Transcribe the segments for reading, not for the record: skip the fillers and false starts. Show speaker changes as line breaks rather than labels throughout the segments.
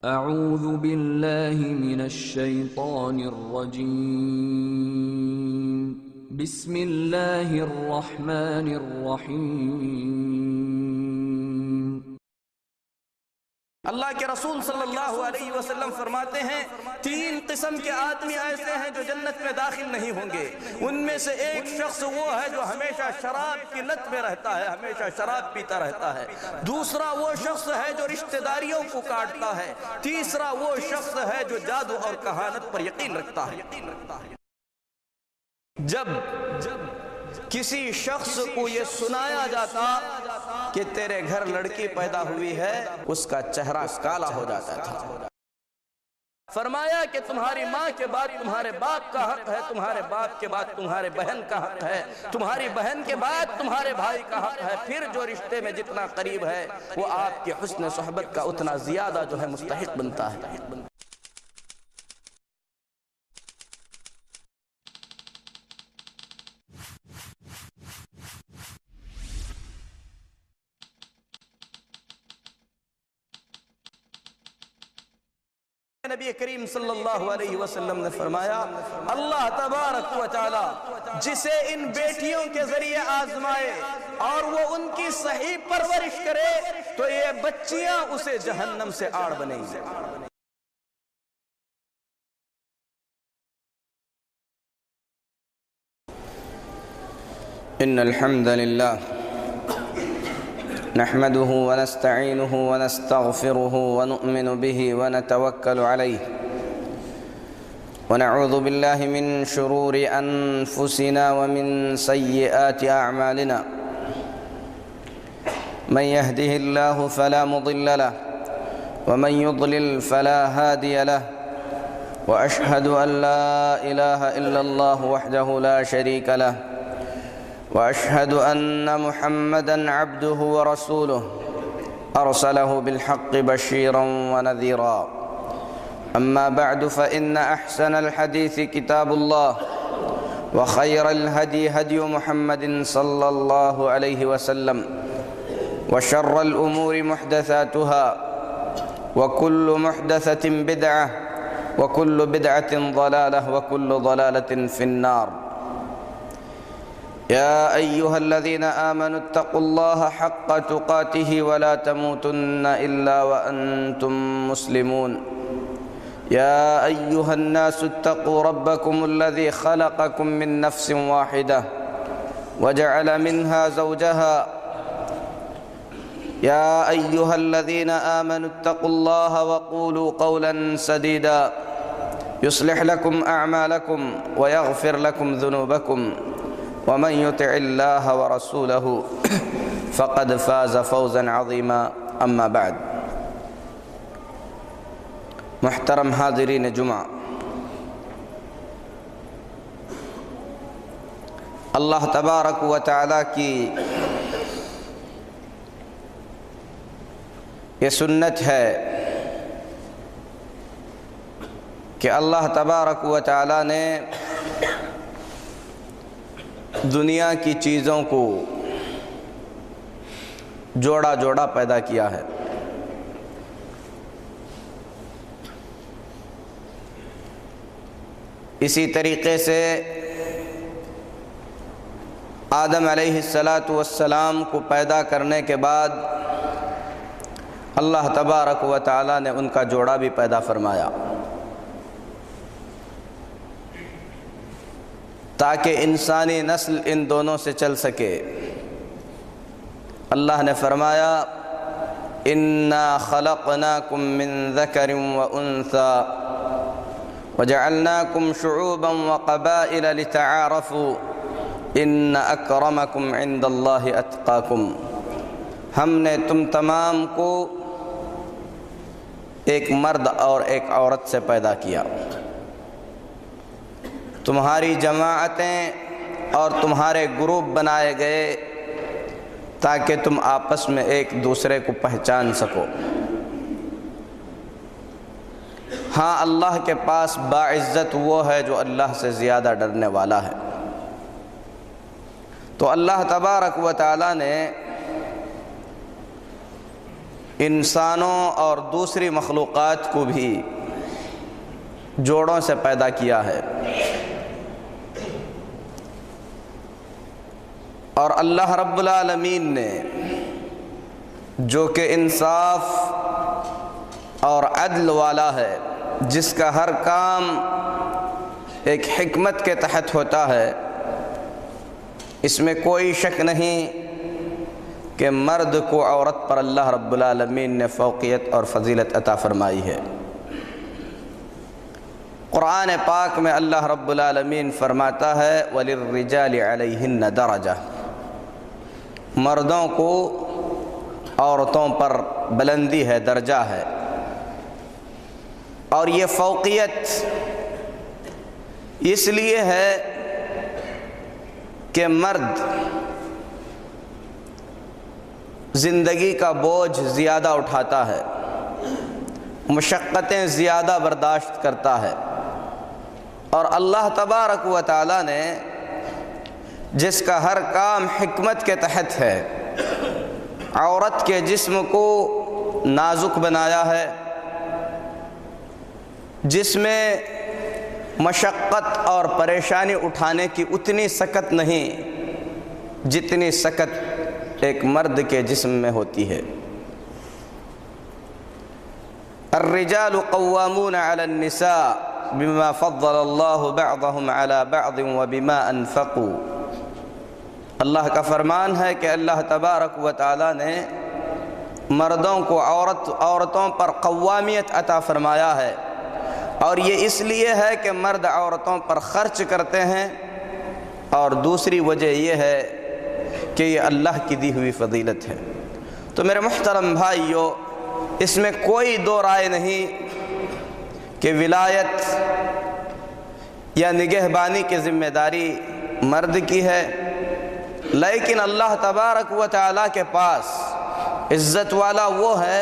اعوذ باللہ من الشیطان الرجیم بسم اللہ الرحمن الرحیم۔
اللہ کے رسول صلی اللہ علیہ وسلم فرماتے ہیں 3 قسم کے آدمی ایسے ہیں جو جنت میں داخل نہیں ہوں گے۔ ان میں سے ایک شخص وہ ہے جو ہمیشہ شراب کی لت میں رہتا ہے، ہمیشہ شراب پیتا رہتا ہے۔ دوسرا وہ شخص ہے جو رشتہ داریوں کو کاٹتا ہے۔ تیسرا وہ شخص ہے جو جادو اور کہانت پر یقین رکھتا ہے۔ جب کسی شخص کو یہ سنایا جاتا کہ تیرے گھر لڑکی پیدا ہوئی ہے، اس کا چہرہ کالا ہو جاتا تھا۔ فرمایا کہ تمہاری ماں کے بعد تمہارے باپ کا حق ہے، تمہارے باپ کے بعد تمہارے بہن کا حق ہے، تمہاری بہن کے بعد تمہارے بھائی کا حق ہے، پھر جو رشتے میں جتنا قریب ہے وہ آپ کے حسن صحبت کا اتنا زیادہ جو ہے مستحق بنتا ہے۔ نبی کریم صلی اللہ علیہ وسلم نے فرمایا اللہ تبارک و تعالی جسے ان بیٹیوں کے ذریعے آزمائے اور وہ ان کی صحیح پرورش کرے تو یہ بچیاں اسے جہنم سے آڑ بنیں گی۔
ان الحمد للہ نحمده ونستعينه ونستغفره ونؤمن به ونتوكل عليه ونعوذ بالله من شرور أنفسنا ومن سيئات أعمالنا من يهده الله فلا مضل له ومن يضلل فلا هادي له وأشهد أن لا إله إلا الله وحده لا شريك له وأشهد أن محمدًا عبده ورسوله أرسله بالحق بشيرا ونذيرا أما بعد فإن أحسن الحديث كتاب الله وخير الهدي هدي محمد صلى الله عليه وسلم وشر الأمور محدثاتها وكل محدثة بدعة وكل بدعة ضلالة وكل ضلالة في النار۔ يا أيها الذين آمنوا اتقوا الله حق تقاته ولا تموتن إلا وأنتم مسلمون۔ يا أيها الناس اتقوا ربكم الذي خلقكم من نفس واحدة وجعل منها زوجها۔ يا أيها الذين آمنوا اتقوا الله وقولوا قولا سديدا يصلح لكم أعمالكم ويغفر لكم ذنوبكم ومن يطع الله ورسوله فقد فاز فوزا عظيما اما بعد۔ محترم حاضرین جمعہ، اللہ تبارک و تعالی کی یہ سنت ہے کہ اللہ تبارک و تعالی نے دنیا کی چیزوں کو جوڑا جوڑا پیدا کیا ہے۔ اسی طریقے سے آدم علیہ السلام کو پیدا کرنے کے بعد اللہ تبارک و تعالی نے ان کا جوڑا بھی پیدا فرمایا تاکہ انسانی نسل ان دونوں سے چل سکے۔ اللہ نے فرمایا اِنَّا خَلَقْنَاكُم مِّن ذَكَرٍ وَأُنثَىٰ وَجَعَلْنَاكُمْ شُعُوبًا وَقَبَائِلَ لِتَعَارَفُوا إِنَّ أَكْرَمَكُمْ عِندَ اللَّهِ أَتْقَاكُمْ۔ ہم نے تم تمام کو ایک مرد اور ایک عورت سے پیدا کیا، تمہاری جماعتیں اور تمہارے گروپ بنائے گئے تاکہ تم آپس میں ایک دوسرے کو پہچان سکو۔ ہاں، اللہ کے پاس باعزت وہ ہے جو اللہ سے زیادہ ڈرنے والا ہے۔ تو اللہ تبارک و تعالی نے انسانوں اور دوسری مخلوقات کو بھی جوڑوں سے پیدا کیا ہے، اور اللہ رب العالمین نے جو کہ انصاف اور عدل والا ہے، جس کا ہر کام ایک حکمت کے تحت ہوتا ہے، اس میں کوئی شک نہیں کہ مرد کو عورت پر اللہ رب العالمین نے فوقیت اور فضیلت عطا فرمائی ہے۔ قرآن پاک میں اللہ رب العالمین فرماتا ہے وَلِلرِّجَالِ عَلَيْهِنَّ دَرَجَةٌ، مردوں کو عورتوں پر بلندی ہے، درجہ ہے، اور یہ فوقیت اس لیے ہے کہ مرد زندگی کا بوجھ زیادہ اٹھاتا ہے، مشقتیں زیادہ برداشت کرتا ہے، اور اللہ تبارک و تعالی نے جس کا ہر کام حکمت کے تحت ہے، عورت کے جسم کو نازک بنایا ہے، جس میں مشقت اور پریشانی اٹھانے کی اتنی سکت نہیں جتنی سکت ایک مرد کے جسم میں ہوتی ہے۔ الرجال قوامون علی النساء بما فضل اللہ بعضهم علی بعض وبما انفقوا، اللہ کا فرمان ہے کہ اللہ تبارک و تعالی نے مردوں کو عورتوں پر قوامیت عطا فرمایا ہے، اور یہ اس لیے ہے کہ مرد عورتوں پر خرچ کرتے ہیں، اور دوسری وجہ یہ ہے کہ یہ اللہ کی دی ہوئی فضیلت ہے۔ تو میرے محترم بھائیو، اس میں کوئی دو رائے نہیں کہ ولایت یا نگہبانی کی ذمہ داری مرد کی ہے، لیکن اللہ تبارک و تعالیٰ کے پاس عزت والا وہ ہے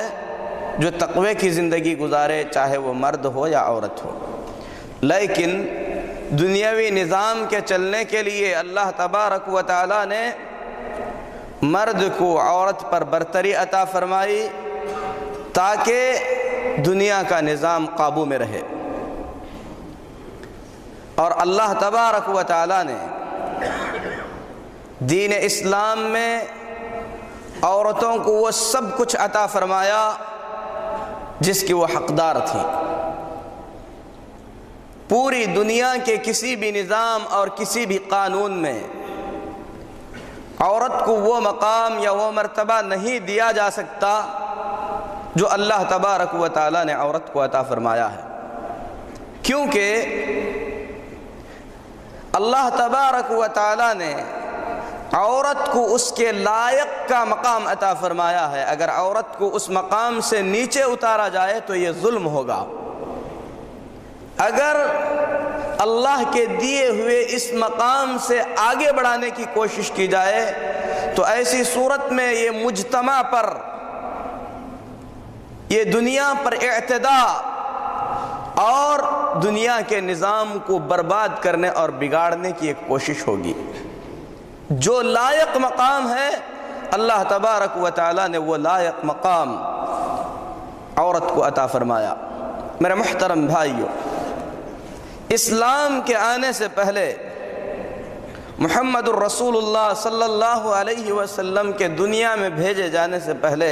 جو تقوی کی زندگی گزارے، چاہے وہ مرد ہو یا عورت ہو۔ لیکن دنیاوی نظام کے چلنے کے لیے اللہ تبارک و تعالیٰ نے مرد کو عورت پر برتری عطا فرمائی تاکہ دنیا کا نظام قابو میں رہے، اور اللہ تبارک و تعالیٰ نے دین اسلام میں عورتوں کو وہ سب کچھ عطا فرمایا جس کی وہ حقدار تھیں۔ پوری دنیا کے کسی بھی نظام اور کسی بھی قانون میں عورت کو وہ مقام یا وہ مرتبہ نہیں دیا جا سکتا جو اللہ تبارک و تعالیٰ نے عورت کو عطا فرمایا ہے، کیونکہ اللہ تبارک و تعالیٰ نے عورت کو اس کے لائق کا مقام عطا فرمایا ہے۔ اگر عورت کو اس مقام سے نیچے اتارا جائے تو یہ ظلم ہوگا، اگر اللہ کے دیے ہوئے اس مقام سے آگے بڑھانے کی کوشش کی جائے تو ایسی صورت میں یہ مجتمع پر، یہ دنیا پر اعتداء اور دنیا کے نظام کو برباد کرنے اور بگاڑنے کی ایک کوشش ہوگی۔ جو لائق مقام ہے اللہ تبارک و تعالیٰ نے وہ لائق مقام عورت کو عطا فرمایا۔ میرے محترم بھائیو، اسلام کے آنے سے پہلے محمد الرسول اللہ صلی اللہ علیہ وسلم کے دنیا میں بھیجے جانے سے پہلے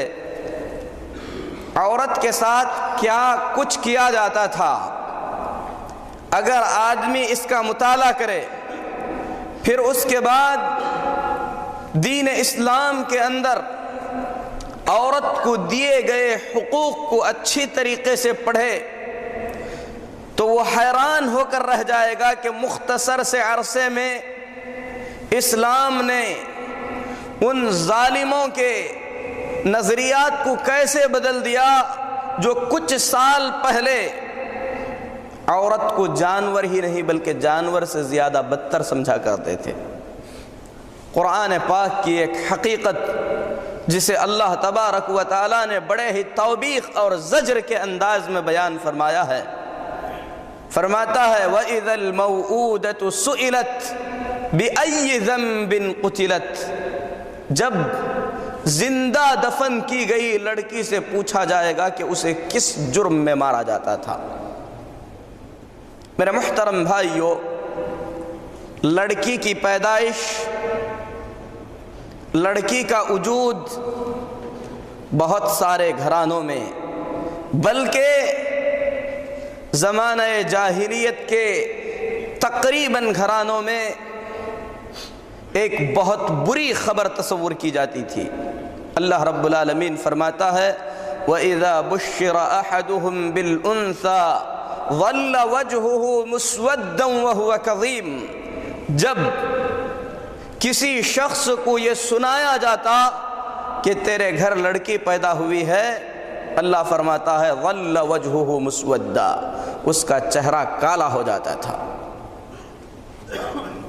عورت کے ساتھ کیا کچھ کیا جاتا تھا، اگر آدمی اس کا مطالعہ کرے، پھر اس کے بعد دین اسلام کے اندر عورت کو دیے گئے حقوق کو اچھی طریقے سے پڑھے تو وہ حیران ہو کر رہ جائے گا کہ مختصر سے عرصے میں اسلام نے ان ظالموں کے نظریات کو کیسے بدل دیا جو کچھ سال پہلے عورت کو جانور ہی نہیں بلکہ جانور سے زیادہ بدتر سمجھا کرتے تھے۔ قرآن پاک کی ایک حقیقت جسے اللہ تبارک و تعالیٰ نے بڑے ہی توبیخ اور زجر کے انداز میں بیان فرمایا ہے، فرماتا ہے وَإِذَا الْمَوْءُودَةُ سُئِلَتْ بِأَيِّ ذَنبٍ قُتِلَتْ، جب
زندہ دفن کی گئی لڑکی سے پوچھا جائے گا کہ اسے کس جرم میں مارا جاتا تھا۔ میرے محترم بھائیو، لڑکی کی پیدائش، لڑکی کا وجود بہت سارے گھرانوں میں، بلکہ زمانہ جاہلیت کے تقریباً گھرانوں میں ایک بہت بری خبر تصور کی جاتی تھی۔ اللہ رب العالمین فرماتا ہے وَإِذَا بُشِّرَ أَحَدُهُمْ بِالْأُنثَى ظَلَّ وَجْهُهُ مُسْوَدًّا وَهُوَ كَظِيمٌ، جب کسی شخص کو یہ سنایا جاتا کہ تیرے گھر لڑکی پیدا ہوئی ہے، اللہ فرماتا ہے ظَلَّ وَجْهُهُ مُسْوَدًّا، اس کا چہرہ کالا ہو جاتا تھا۔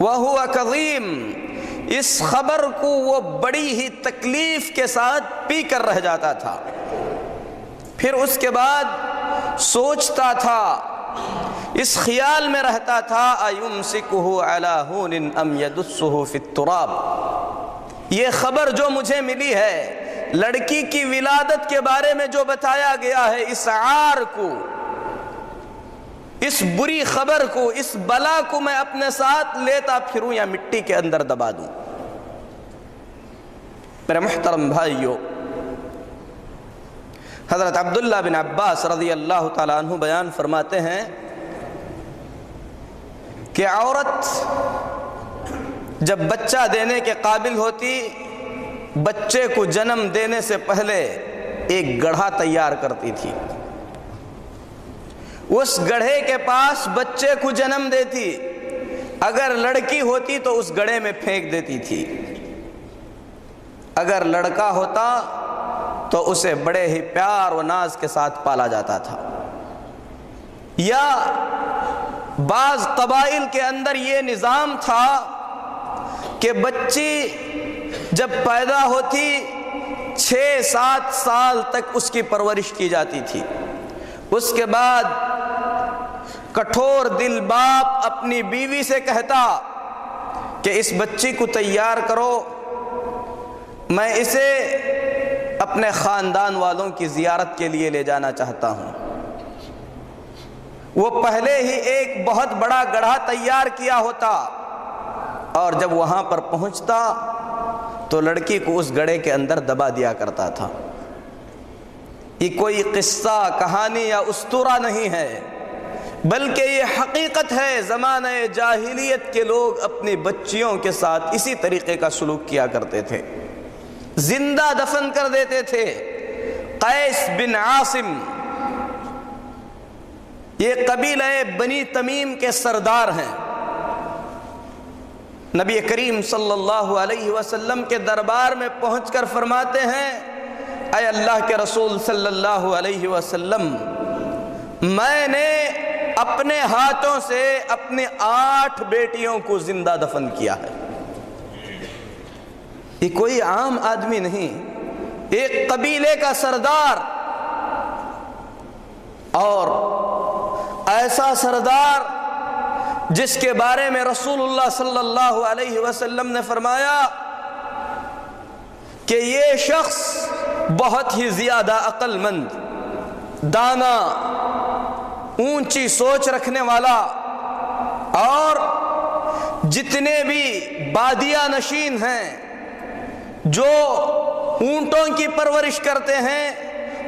وَهُوَ كَظِيمٌ، اس خبر کو وہ بڑی ہی تکلیف کے ساتھ پی کر رہ جاتا تھا۔ پھر اس کے بعد سوچتا تھا، اس خیال میں رہتا تھا أَيُمْسِكُهُ عَلَى هُونٍ أَمْ يَدُسُّهُ فِي التُّرَابِ، یہ خبر جو مجھے ملی ہے لڑکی کی ولادت کے بارے میں جو بتایا گیا ہے، اس عار کو، اس بری خبر کو، اس بلا کو میں اپنے ساتھ لیتا پھروں یا مٹی کے اندر دبا دوں۔ میرے محترم بھائیو، حضرت عبداللہ بن عباس رضی اللہ تعالیٰ عنہ بیان فرماتے ہیں کہ عورت جب بچہ دینے کے قابل ہوتی، بچے کو جنم دینے سے پہلے ایک گڑھا تیار کرتی تھی، اس گڑھے کے پاس بچے کو جنم دیتی، اگر لڑکی ہوتی تو اس گڑھے میں پھینک دیتی تھی، اگر لڑکا ہوتا تو اسے بڑے ہی پیار و ناز کے ساتھ پالا جاتا تھا۔ یا بعض قبائل کے اندر یہ نظام تھا کہ بچی جب پیدا ہوتی 6-7 سال تک اس کی پرورش کی جاتی تھی، اس کے بعد کٹھور دل باپ اپنی بیوی سے کہتا کہ اس بچی کو تیار کرو، میں اسے اپنے خاندان والوں کی زیارت کے لیے لے جانا چاہتا ہوں۔ وہ پہلے ہی ایک بہت بڑا گڑھا تیار کیا ہوتا، اور جب وہاں پر پہنچتا تو لڑکی کو اس گڑھے کے اندر دبا دیا کرتا تھا۔ یہ کوئی قصہ، کہانی یا اسطورہ نہیں ہے، بلکہ یہ حقیقت ہے۔ زمانہ جاہلیت کے لوگ اپنی بچیوں کے ساتھ اسی طریقے کا سلوک کیا کرتے تھے، زندہ دفن کر دیتے تھے۔ قیس بن عاصم یہ قبیلہ بنی تمیم کے سردار ہیں۔ نبی کریم صلی اللہ علیہ وسلم کے دربار میں پہنچ کر فرماتے ہیں اے اللہ کے رسول صلی اللہ علیہ وسلم، میں نے اپنے ہاتھوں سے اپنے 8 بیٹیوں کو زندہ دفن کیا ہے۔ یہ کوئی عام آدمی نہیں، ایک قبیلے کا سردار، اور ایسا سردار جس کے بارے میں رسول اللہ صلی اللہ علیہ وسلم نے فرمایا کہ یہ شخص بہت ہی زیادہ عقل مند، دانا، اونچی سوچ رکھنے والا، اور جتنے بھی بادیہ نشین ہیں جو اونٹوں کی پرورش کرتے ہیں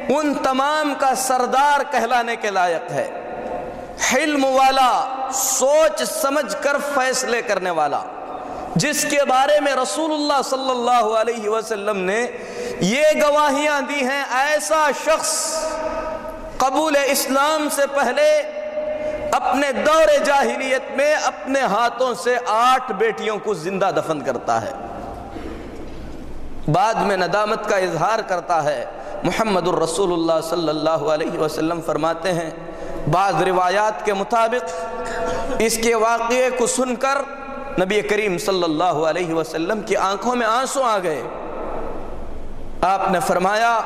ان تمام کا سردار کہلانے کے لائق ہے۔ حلم والا، سوچ سمجھ کر فیصلے کرنے والا، جس کے بارے میں رسول اللہ صلی اللہ علیہ وسلم نے یہ گواہیاں دی ہیں، ایسا شخص قبول اسلام سے پہلے اپنے دور جاہلیت میں اپنے ہاتھوں سے 8 بیٹیوں کو زندہ دفن کرتا ہے، بعد میں ندامت کا اظہار کرتا ہے۔ محمد الرسول اللہ صلی اللہ علیہ وسلم فرماتے ہیں، بعض روایات کے مطابق اس کے واقعے کو سن کر نبی کریم صلی اللہ علیہ وسلم کی آنکھوں میں آنسو آ گئے۔ آپ نے فرمایا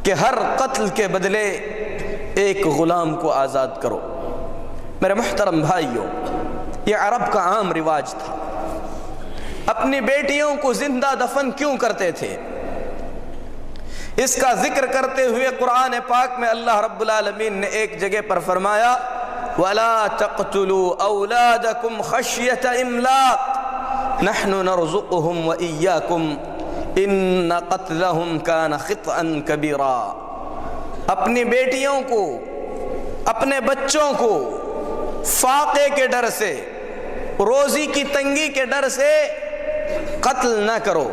کہ ہر قتل کے بدلے ایک غلام کو آزاد کرو۔ میرے محترم بھائیوں، یہ عرب کا عام رواج تھا۔ اپنی بیٹیوں کو زندہ دفن کیوں کرتے تھے؟ اس کا ذکر کرتے ہوئے قرآن پاک میں اللہ رب العالمین نے ایک جگہ پر فرمایا وَلَا تَقْتُلُوا أَوْلَادَكُمْ خَشْيَةَ إِمْلَاقٍ نَحْنُ نَرْزُقُهُمْ وَإِيَّاكُمْ إِنَّ قَتْلَهُمْ كَانَ خِطْئًا كَبِيرًا۔ اپنی بیٹیوں کو، اپنے بچوں کو فاقے کے ڈر سے، روزی کی تنگی کے ڈر سے قتل نہ کرو،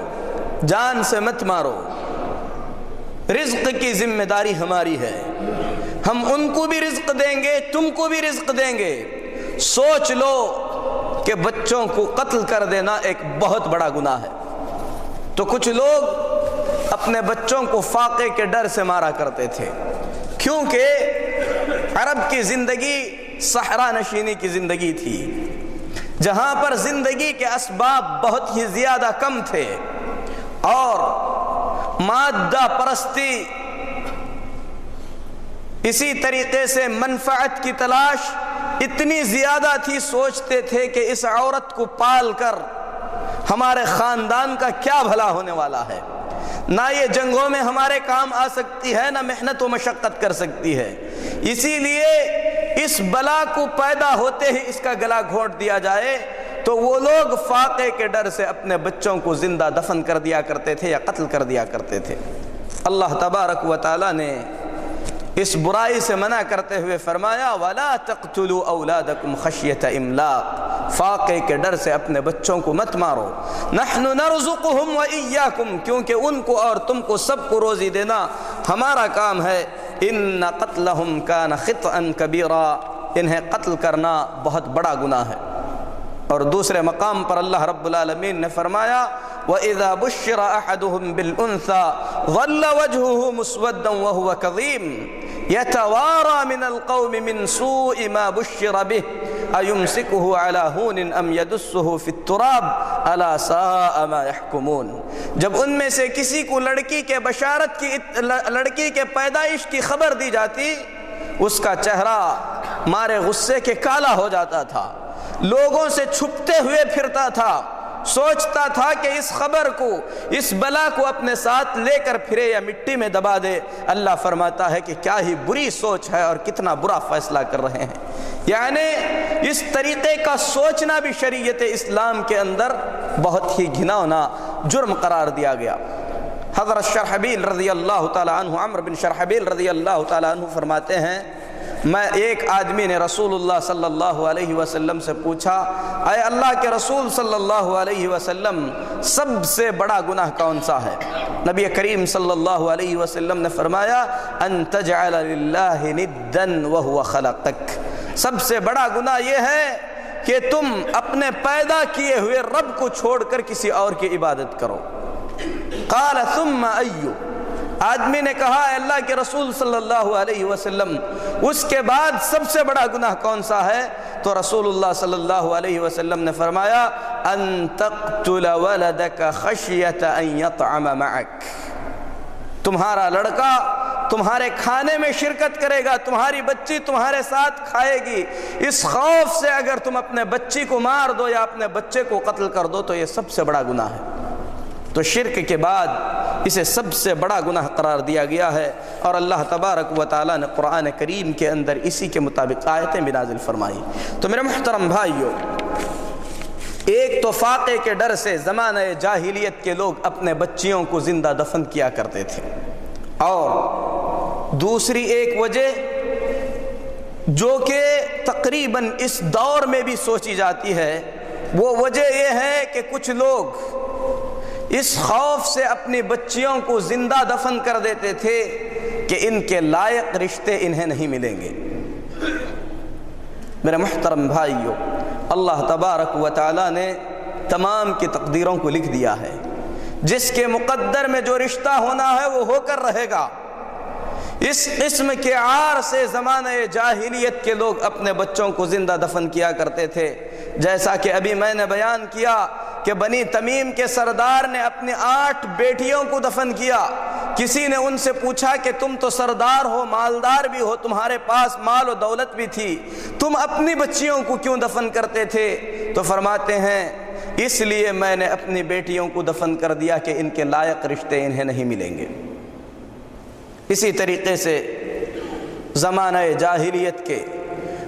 جان سے مت مارو۔ رزق کی ذمہ داری ہماری ہے، ہم ان کو بھی رزق دیں گے، تم کو بھی رزق دیں گے۔ سوچ لو کہ بچوں کو قتل کر دینا ایک بہت بڑا گناہ ہے، تو کچھ لوگ اپنے بچوں کو فاقے کے ڈر سے مارا کرتے تھے، کیونکہ عرب کی زندگی صحرا نشینی کی زندگی تھی، جہاں پر زندگی کے اسباب بہت ہی زیادہ کم تھے، اور مادہ پرستی، اسی طریقے سے منفعت کی تلاش اتنی زیادہ تھی، سوچتے تھے کہ اس عورت کو پال کر ہمارے خاندان کا کیا بھلا ہونے والا ہے، نہ یہ جنگوں میں ہمارے کام آ سکتی ہے، نہ محنت و مشقت کر سکتی ہے، اسی لیے اس بلا کو پیدا ہوتے ہی اس کا گلا گھونٹ دیا جائے۔ تو وہ لوگ فاقے کے ڈر سے اپنے بچوں کو زندہ دفن کر دیا کرتے تھے یا قتل کر دیا کرتے تھے۔ اللہ تبارک و تعالی نے اس برائی سے منع کرتے ہوئے فرمایا وَلَا تَقْتُلُوا أَوْلَادَكُمْ خَشْيَةَ إِمْلَاقٍ، فاقے کے ڈر سے اپنے بچوں کو مت مارو۔ نَحْنُ نَرْزُقُهُمْ وَإِيَّاكُمْ، کیونکہ ان کو اور تم کو سب کو روزی دینا ہمارا کام ہے۔ إِنَّ قَتْلَهُمْ كَانَ خِطْئًا كَبِيرًا، انہیں قتل کرنا بہت بڑا گناہ ہے۔ اور دوسرے مقام پر اللہ رب العالمین نے فرمایا وَإِذَا بُشِّرَ أَحَدُهُمْ بِالْأُنْثَى ظَلَّ وَجْهُهُ مُسْوَدًّا وَهُوَ كَظِيمٌ يَتَوَارَى مِنَ الْقَوْمِ مِنْ سُوءِ مَا بُشِّرَ بِهِ أَيُمْسِكُهُ عَلَى هُونٍ أَمْ يَدُسُّهُ فِي التُّرَابِ أَلَا سَاءَ مَا يَحْكُمُونَ۔ جب ان میں سے کسی کو لڑکی کے پیدائش کی خبر دی جاتی، اس کا چہرہ مارے غصے کے کالا ہو جاتا تھا، لوگوں سے چھپتے ہوئے پھرتا تھا، سوچتا تھا کہ اس خبر کو، اس بلا کو اپنے ساتھ لے کر پھرے یا مٹی میں دبا دے۔ اللہ فرماتا ہے کہ کیا ہی بری سوچ ہے اور کتنا برا فیصلہ کر رہے ہیں۔ یعنی اس طریقے کا سوچنا بھی شریعت اسلام کے اندر بہت ہی گھناؤنا جرم قرار دیا گیا۔ حضرت شرحبیل رضی اللہ تعالی عنہ، عمرو بن شرحبیل رضی اللہ تعالی عنہ فرماتے ہیں ایک آدمی نے رسول اللہ صلی اللہ علیہ وسلم سے پوچھا اے اللہ کے رسول صلی اللہ علیہ وسلم، سب سے بڑا گناہ کون سا ہے؟ نبی کریم صلی اللہ علیہ وسلم نے فرمایا ان تجعل للہ ندا وہو خلقک، سب سے بڑا گناہ یہ ہے کہ تم اپنے پیدا کیے ہوئے رب کو چھوڑ کر کسی اور کی عبادت کرو۔ قال ثم ایو، آدمی نے کہا اے اللہ کے رسول صلی اللہ علیہ وسلم، اس کے بعد سب سے بڑا گناہ کون سا ہے؟ تو رسول اللہ صلی اللہ علیہ وسلم نے فرمایا ان تقتل ولدک خشیۃ ان یطعم معک، تمہارا لڑکا تمہارے کھانے میں شرکت کرے گا، تمہاری بچی تمہارے ساتھ کھائے گی، اس خوف سے اگر تم اپنے بچی کو مار دو یا اپنے بچے کو قتل کر دو تو یہ سب سے بڑا گناہ ہے۔ تو شرک کے بعد اسے سب سے بڑا گناہ قرار دیا گیا ہے، اور اللہ تبارک و تعالیٰ نے قرآن کریم کے اندر اسی کے مطابق آیتیں بھی نازل فرمائی۔ تو میرے محترم بھائیو، ایک تو فاقے کے ڈر سے زمانہ جاہلیت کے لوگ اپنے بچیوں کو زندہ دفن کیا کرتے تھے، اور دوسری ایک وجہ جو کہ تقریباً اس دور میں بھی سوچی جاتی ہے، وہ وجہ یہ ہے کہ کچھ لوگ اس خوف سے اپنی بچیوں کو زندہ دفن کر دیتے تھے کہ ان کے لائق رشتے انہیں نہیں ملیں گے۔ میرے محترم بھائیو، اللہ تبارک و تعالی نے تمام کی تقدیروں کو لکھ دیا ہے، جس کے مقدر میں جو رشتہ ہونا ہے وہ ہو کر رہے گا۔ اس قسم کے عار سے زمانہ جاہلیت کے لوگ اپنے بچوں کو زندہ دفن کیا کرتے تھے، جیسا کہ ابھی میں نے بیان کیا کہ بنی تمیم کے سردار نے اپنی 8 بیٹیوں کو دفن کیا۔ کسی نے ان سے پوچھا کہ تم تو سردار ہو، مالدار بھی ہو، تمہارے پاس مال و دولت بھی تھی، تم اپنی بچیوں کو کیوں دفن کرتے تھے؟ تو فرماتے ہیں اس لیے میں نے اپنی بیٹیوں کو دفن کر دیا کہ ان کے لائق رشتے انہیں نہیں ملیں گے۔ اسی طریقے سے زمانہ جاہلیت کے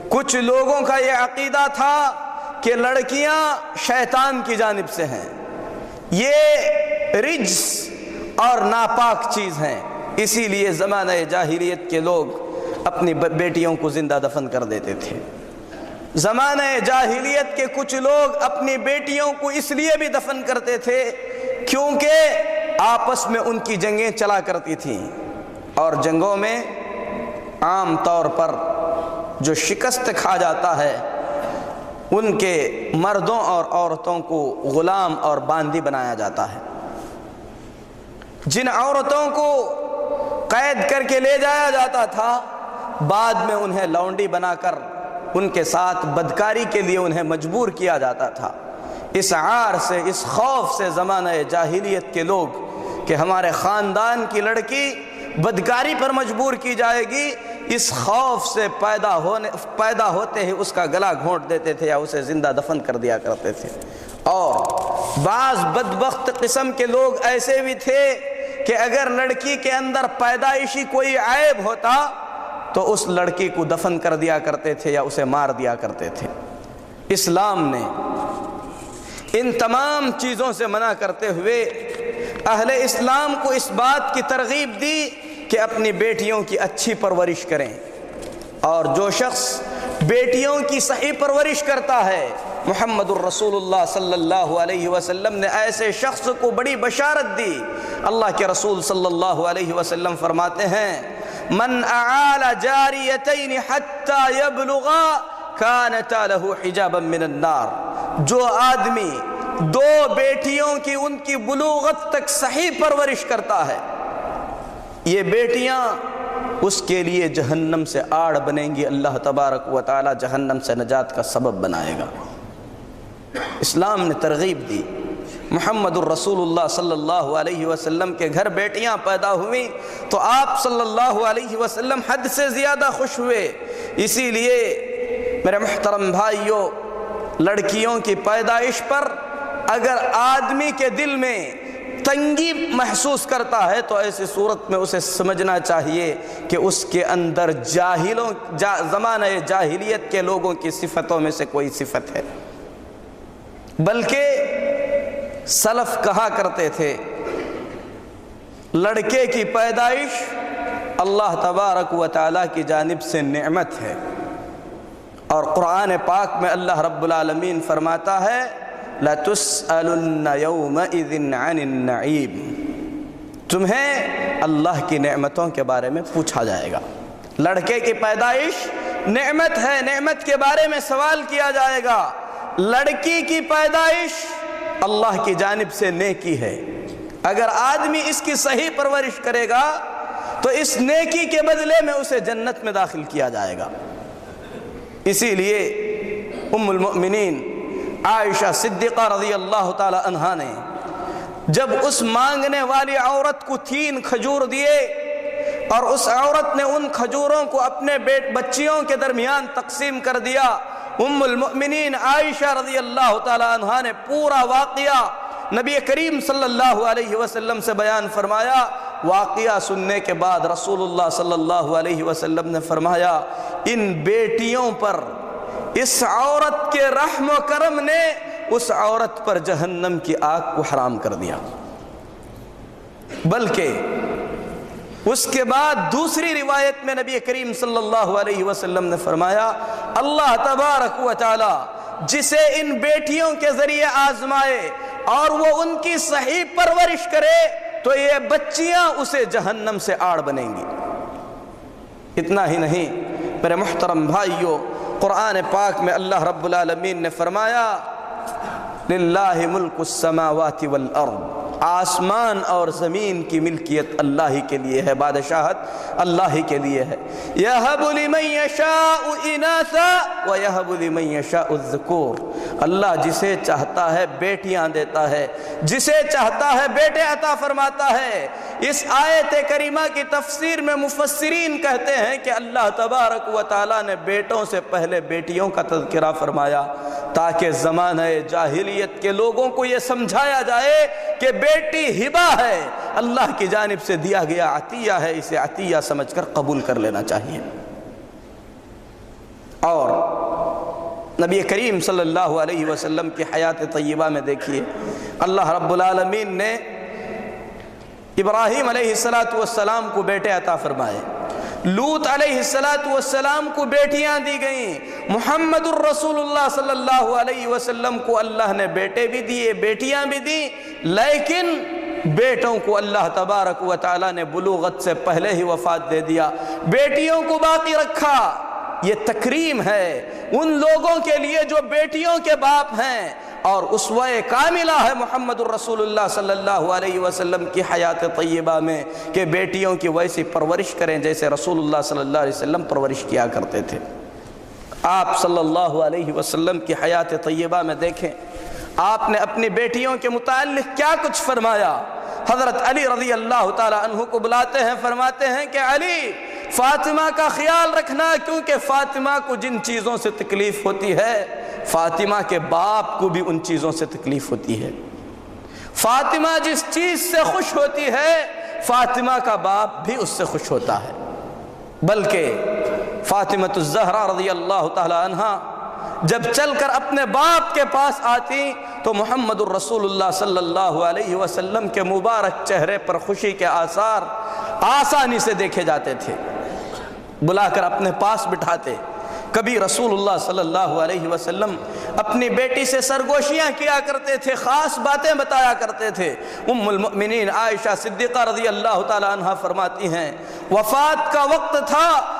کچھ لوگوں کا یہ عقیدہ تھا کہ لڑکیاں شیطان کی جانب سے ہیں، یہ رجس اور ناپاک چیز ہیں، اسی لیے زمانہ جاہلیت کے لوگ اپنی بیٹیوں کو زندہ دفن کر دیتے تھے۔ زمانہ جاہلیت کے کچھ لوگ اپنی بیٹیوں کو اس لیے بھی دفن کرتے تھے کیونکہ آپس میں ان کی جنگیں چلا کرتی تھیں، اور جنگوں میں عام طور پر جو شکست کھا جاتا ہے ان کے مردوں اور عورتوں کو غلام اور باندی بنایا جاتا ہے۔ جن عورتوں کو قید کر کے لے جایا جاتا تھا بعد میں انہیں لونڈی بنا کر ان کے ساتھ بدکاری کے لیے انہیں مجبور کیا جاتا تھا۔ اس عار سے، اس خوف سے زمانہ جاہلیت کے لوگ کہ ہمارے خاندان کی لڑکی بدکاری پر مجبور کی جائے گی، اس خوف سے پیدا ہوتے ہی اس کا گلا گھونٹ دیتے تھے یا اسے زندہ دفن کر دیا کرتے تھے۔ اور بعض بدبخت قسم کے لوگ ایسے بھی تھے کہ اگر لڑکی کے اندر پیدائشی کوئی عیب ہوتا تو اس لڑکی کو دفن کر دیا کرتے تھے یا اسے مار دیا کرتے تھے۔ اسلام نے ان تمام چیزوں سے منع کرتے ہوئے اہل اسلام کو اس بات کی ترغیب دی کہ اپنی بیٹیوں کی اچھی پرورش کریں، اور جو شخص بیٹیوں کی صحیح پرورش کرتا ہے، محمد الرسول اللہ صلی اللہ علیہ وسلم نے ایسے شخص کو بڑی بشارت دی۔ اللہ کے رسول صلی اللہ علیہ وسلم فرماتے ہیں من اعال جاریتین حتی یبلغا کانتا لہ حجابا من النار، جو آدمی دو بیٹیوں کی ان کی بلوغت تک صحیح پرورش کرتا ہے، یہ بیٹیاں اس کے لیے جہنم سے آڑ بنیں گی، اللہ تبارک و تعالی جہنم سے نجات کا سبب بنائے گا۔ اسلام نے ترغیب دی۔ محمد الرسول اللہ صلی اللہ علیہ وسلم کے گھر بیٹیاں پیدا ہوئیں تو آپ صلی اللہ علیہ وسلم حد سے زیادہ خوش ہوئے۔ اسی لیے میرے محترم بھائیوں، لڑکیوں کی پیدائش پر اگر آدمی کے دل میں تنگی محسوس کرتا ہے تو ایسی صورت میں اسے سمجھنا چاہیے کہ اس کے اندر زمانہ جاہلیت کے لوگوں کی صفتوں میں سے کوئی صفت ہے۔ بلکہ سلف کہا کرتے تھے لڑکے کی پیدائش اللہ تبارک و تعالیٰ کی جانب سے نعمت ہے، اور قرآن پاک میں اللہ رب العالمین فرماتا ہے لَتُسْأَلُنَّ يَوْمَئِذٍ عَنِ النَّعِيمِ، تمہیں اللہ کی نعمتوں کے بارے میں پوچھا جائے گا۔ لڑکے کی پیدائش نعمت ہے، نعمت کے بارے میں سوال کیا جائے گا۔ لڑکی کی پیدائش اللہ کی جانب سے نیکی ہے، اگر آدمی اس کی صحیح پرورش کرے گا تو اس نیکی کے بدلے میں اسے جنت میں داخل کیا جائے گا۔ اسی لیے ام المؤمنین عائشہ صدیقہ رضی اللہ تعالی عنہا نے جب اس مانگنے والی عورت کو 3 کھجور دیے اور اس عورت نے ان کھجوروں کو اپنے بچیوں کے درمیان تقسیم کر دیا، ام المؤمنین عائشہ رضی اللہ تعالی عنہا نے پورا واقعہ نبی کریم صلی اللہ علیہ وسلم سے بیان فرمایا۔ واقعہ سننے کے بعد رسول اللہ صلی اللہ علیہ وسلم نے فرمایا ان بیٹیوں پر اس عورت کے رحم و کرم نے اس عورت پر جہنم کی آگ کو حرام کر دیا۔ بلکہ اس کے بعد دوسری روایت میں نبی کریم صلی اللہ علیہ وسلم نے فرمایا اللہ تبارک و تعالی جسے ان بیٹیوں کے ذریعے آزمائے اور وہ ان کی صحیح پرورش کرے تو یہ بچیاں اسے جہنم سے آڑ بنیں گی۔ اتنا ہی نہیں میرے محترم بھائیوں، قرآن پاک میں اللہ رب العالمین نے فرمایا للہ ملک السماوات والارض، آسمان اور زمین کی ملکیت اللہ ہی کے لیے ہے، بادشاہت اللہ ہی کے لیے ہے۔ یہب لمن یشاء اناثا ویہب لمن یشاء الذکور، اللہ جسے چاہتا ہے بیٹیاں دیتا ہے، جسے چاہتا ہے بیٹے عطا فرماتا ہے۔ اس آیت کریمہ کی تفسیر میں مفسرین کہتے ہیں کہ اللہ تبارک و تعالیٰ نے بیٹوں سے پہلے بیٹیوں کا تذکرہ فرمایا تاکہ زمانہ جاہلیت کے لوگوں کو یہ سمجھایا جائے کہ بیٹی ہبہ ہے، اللہ کی جانب سے دیا گیا عطیہ ہے، اسے عطیہ سمجھ کر قبول کر لینا چاہیے۔ اور نبی کریم صلی اللہ علیہ وسلم کی حیات طیبہ میں دیکھیے، اللہ رب العالمین نے ابراہیم علیہ السلام کو بیٹے عطا فرمائے، لوط علیہ السلام کو بیٹیاں دی گئیں، محمد الرسول اللہ صلی اللہ علیہ وسلم کو اللہ نے بیٹے بھی دیے، بیٹیاں بھی دیں، لیکن بیٹوں کو اللہ تبارک و تعالیٰ نے بلوغت سے پہلے ہی وفات دے دیا، بیٹیوں کو باقی رکھا۔ یہ تکریم ہے ان لوگوں کے لیے جو بیٹیوں کے باپ ہیں، اور اسوہ کاملہ ہے محمد الرسول اللہ صلی اللہ علیہ وسلم کی حیات طیبہ میں کہ بیٹیوں کی ویسی پرورش کریں جیسے رسول اللہ صلی اللہ علیہ وسلم پرورش کیا کرتے تھے۔ آپ صلی اللہ علیہ وسلم کی حیات طیبہ میں دیکھیں آپ نے اپنی بیٹیوں کے متعلق کیا کچھ فرمایا۔ حضرت علی رضی اللہ تعالی عنہ کو بلاتے ہیں، فرماتے ہیں کہ علی فاطمہ کا خیال رکھنا، کیونکہ فاطمہ کو جن چیزوں سے تکلیف ہوتی ہے فاطمہ کے باپ کو بھی ان چیزوں سے تکلیف ہوتی ہے، فاطمہ جس چیز سے خوش ہوتی ہے فاطمہ کا باپ بھی اس سے خوش ہوتا ہے۔ بلکہ فاطمۃ الزہرا رضی اللہ تعالی عنہا جب چل کر اپنے باپ کے پاس آتی تو محمد الرسول اللہ صلی اللہ علیہ وسلم کے مبارک چہرے پر خوشی کے آثار آسانی سے دیکھے جاتے تھے، بلا کر اپنے پاس بٹھاتے۔ کبھی رسول اللہ صلی اللہ علیہ وسلم اپنی بیٹی سے سرگوشیاں کیا کرتے تھے، خاص باتیں بتایا کرتے تھے۔ ام المؤمنین عائشہ صدیقہ رضی اللہ تعالی عنہ فرماتی ہیں وفات کا وقت تھا،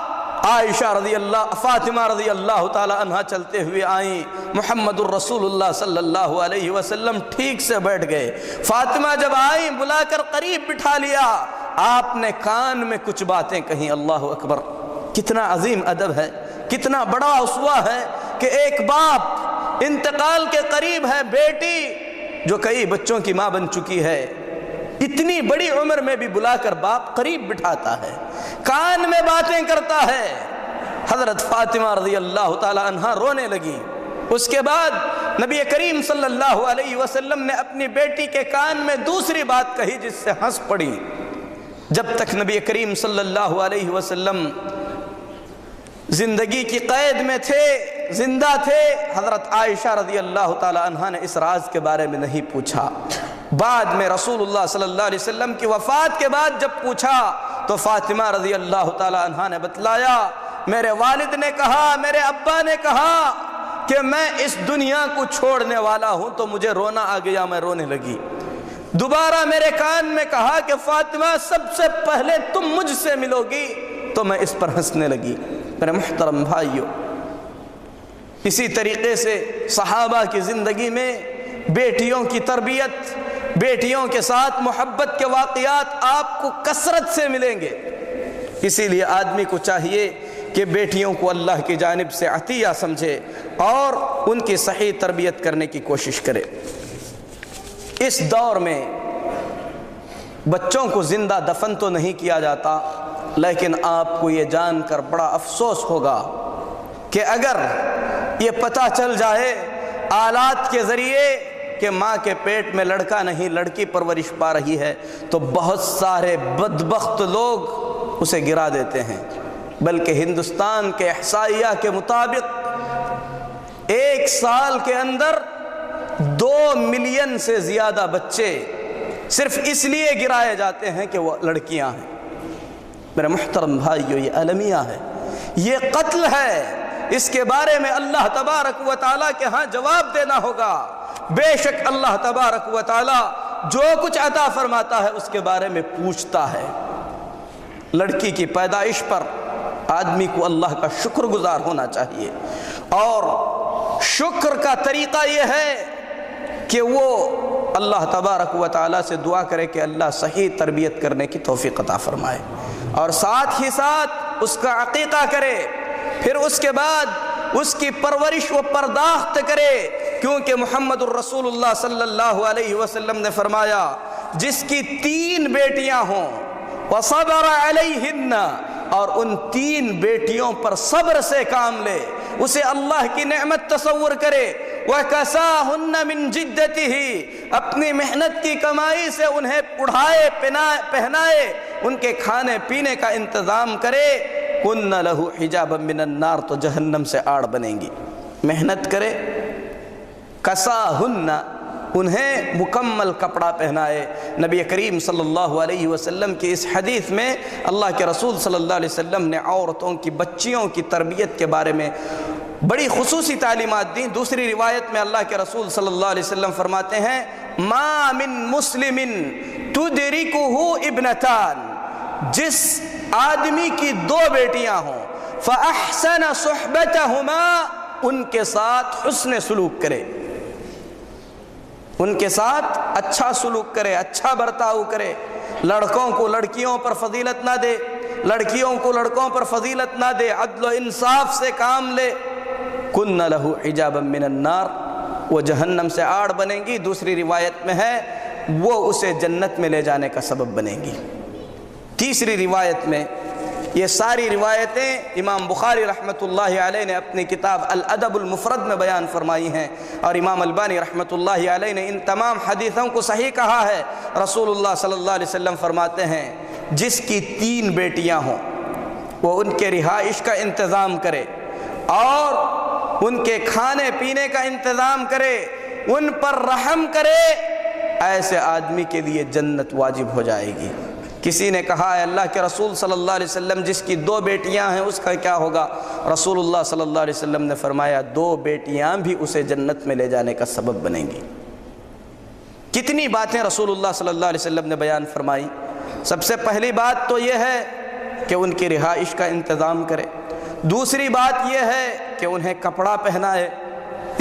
فاطمہ رضی اللہ تعالی عنہ چلتے ہوئے آئیں، محمد الرسول اللہ صلی اللہ علیہ وسلم ٹھیک سے بیٹھ گئے، فاطمہ جب آئیں بلا کر قریب بٹھا لیا، آپ نے کان میں کچھ باتیں کہیں۔ اللہ اکبر، کتنا عظیم ادب ہے، کتنا بڑا اسوہ ہے کہ ایک باپ انتقال کے قریب ہے، بیٹی جو کئی بچوں کی ماں بن چکی ہے اتنی بڑی عمر میں بھی بلا کر باپ قریب بٹھاتا ہے، کان میں باتیں کرتا ہے۔ حضرت فاطمہ رضی اللہ تعالی عنہا رونے لگی۔ اس کے بعد نبی کریم صلی اللہ علیہ وسلم نے اپنی بیٹی کے کان میں دوسری بات کہی جس سے ہنس پڑی۔ جب تک نبی کریم صلی اللہ علیہ وسلم زندگی کی قید میں تھے، زندہ تھے، حضرت عائشہ رضی اللہ تعالی عنہا نے اس راز کے بارے میں نہیں پوچھا۔ بعد میں رسول اللہ صلی اللہ علیہ وسلم کی وفات کے بعد جب پوچھا تو فاطمہ رضی اللہ تعالی عنہا نے بتلایا، میرے والد نے کہا، میرے ابا نے کہا کہ میں اس دنیا کو چھوڑنے والا ہوں، تو مجھے رونا آ گیا، میں رونے لگی۔ دوبارہ میرے کان میں کہا کہ فاطمہ سب سے پہلے تم مجھ سے ملو گی، تو میں اس پر ہنسنے لگی۔ میرے محترم بھائیو، اسی طریقے سے صحابہ کی زندگی میں بیٹیوں کی تربیت، بیٹیوں کے ساتھ محبت کے واقعات آپ کو کثرت سے ملیں گے۔ اسی لیے آدمی کو چاہیے کہ بیٹیوں کو اللہ کی جانب سے عطیہ سمجھے اور ان کی صحیح تربیت کرنے کی کوشش کرے۔ اس دور میں بچوں کو زندہ دفن تو نہیں کیا جاتا، لیکن آپ کو یہ جان کر بڑا افسوس ہوگا کہ اگر یہ پتہ چل جائے آلات کے ذریعے کہ ماں کے پیٹ میں لڑکا نہیں لڑکی پرورش پا رہی ہے، تو بہت سارے بدبخت لوگ اسے گرا دیتے ہیں۔ بلکہ ہندوستان کے احصائیہ کے مطابق 1 سال کے اندر 2 ملین سے زیادہ بچے صرف اس لیے گرائے جاتے ہیں کہ وہ لڑکیاں ہیں۔ میرے محترم بھائیو، یہ المیہ ہے، یہ قتل ہے، اس کے بارے میں اللہ تبارک و تعالیٰ کے ہاں جواب دینا ہوگا۔ بے شک اللہ تبارک و تعالیٰ جو کچھ عطا فرماتا ہے اس کے بارے میں پوچھتا ہے۔ لڑکی کی پیدائش پر آدمی کو اللہ کا شکر گزار ہونا چاہیے، اور شکر کا طریقہ یہ ہے کہ وہ اللہ تبارک و تعالیٰ سے دعا کرے کہ اللہ صحیح تربیت کرنے کی توفیق عطا فرمائے، اور ساتھ ہی ساتھ اس کا عقیقہ کرے، پھر اس کے بعد اس کی پرورش و پرداخت کرے، کیونکہ محمد الرسول اللہ صلی اللہ علیہ وسلم نے فرمایا جس کی 3 بیٹیاں ہوں وصبر علیہن، اور ان 3 بیٹیوں پر صبر سے کام لے، اسے اللہ کی نعمت تصور کرے، وَكَسَاهُنَّ مِن جِدَّتِهِ، اپنی محنت کی کمائی سے انہیں اڑھائے پہنائے، ان کے کھانے پینے کا انتظام کرے، كُنَّ لَهُ حِجَابًا مِّنَ النَّارِ، تو جہنم سے آڑ بنیں گی۔ محنت کرے، کساہن، انہیں مکمل کپڑا پہنائے۔ نبی کریم صلی اللہ علیہ وسلم کی اس حدیث میں اللہ کے رسول صلی اللہ علیہ وسلم نے عورتوں کی، بچیوں کی تربیت کے بارے میں بڑی خصوصی تعلیمات دیں۔ دوسری روایت میں اللہ کے رسول صلی اللہ علیہ وسلم فرماتے ہیں ما من مسلم تدرکہ ابنتان، جس آدمی کی دو بیٹیاں ہوں، فاحسن صحبتہما، ان کے ساتھ حسن سلوک کرے، ان کے ساتھ اچھا سلوک کرے، اچھا برتاؤ کرے، لڑکوں کو لڑکیوں پر فضیلت نہ دے، لڑکیوں کو لڑکوں پر فضیلت نہ دے، عدل و انصاف سے کام لے، کن لہ حجابا من النار، وہ جہنم سے آڑ بنیں گی۔ دوسری روایت میں ہے وہ اسے جنت میں لے جانے کا سبب بنیں گی۔ تیسری روایت میں، یہ ساری روایتیں امام بخاری رحمۃ اللہ علیہ نے اپنی کتاب الادب المفرد میں بیان فرمائی ہیں، اور امام البانی رحمۃ اللہ علیہ نے ان تمام حدیثوں کو صحیح کہا ہے۔ رسول اللہ صلی اللہ علیہ وسلم فرماتے ہیں جس کی 3 بیٹیاں ہوں وہ ان کے رہائش کا انتظام کرے اور ان کے کھانے پینے کا انتظام کرے، ان پر رحم کرے، ایسے آدمی کے لیے جنت واجب ہو جائے گی۔ کسی نے کہا ہے اللہ کے رسول صلی اللہ علیہ وسلم جس کی 2 بیٹیاں ہیں اس کا کیا ہوگا؟ رسول اللہ صلی اللہ علیہ وسلم نے فرمایا 2 بیٹیاں بھی اسے جنت میں لے جانے کا سبب بنیں گی۔ کتنی باتیں رسول اللہ صلی اللہ علیہ وسلم نے بیان فرمائی۔ سب سے پہلی بات تو یہ ہے کہ ان کی رہائش کا انتظام کرے، دوسری بات یہ ہے کہ انہیں کپڑا پہنائے۔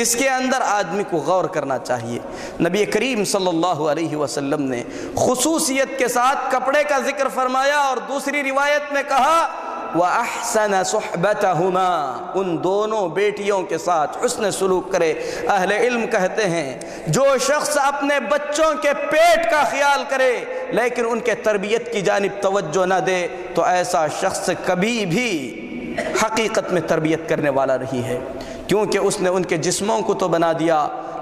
اس کے اندر آدمی کو غور کرنا چاہیے۔ نبی کریم صلی اللہ علیہ وسلم نے خصوصیت کے ساتھ کپڑے کا ذکر فرمایا، اور دوسری روایت میں کہا وَأَحْسَنَ صُحْبَتَهُمَا، ان دونوں بیٹیوں کے ساتھ حسن سلوک کرے۔ اہل علم کہتے ہیں جو شخص اپنے بچوں کے پیٹ کا خیال کرے لیکن ان کے تربیت کی جانب توجہ نہ دے تو ایسا شخص کبھی بھی حقیقت میں تربیت کرنے والا نہیں ہے، کیونکہ اس نے ان کے جسموں کو تو بنا دیا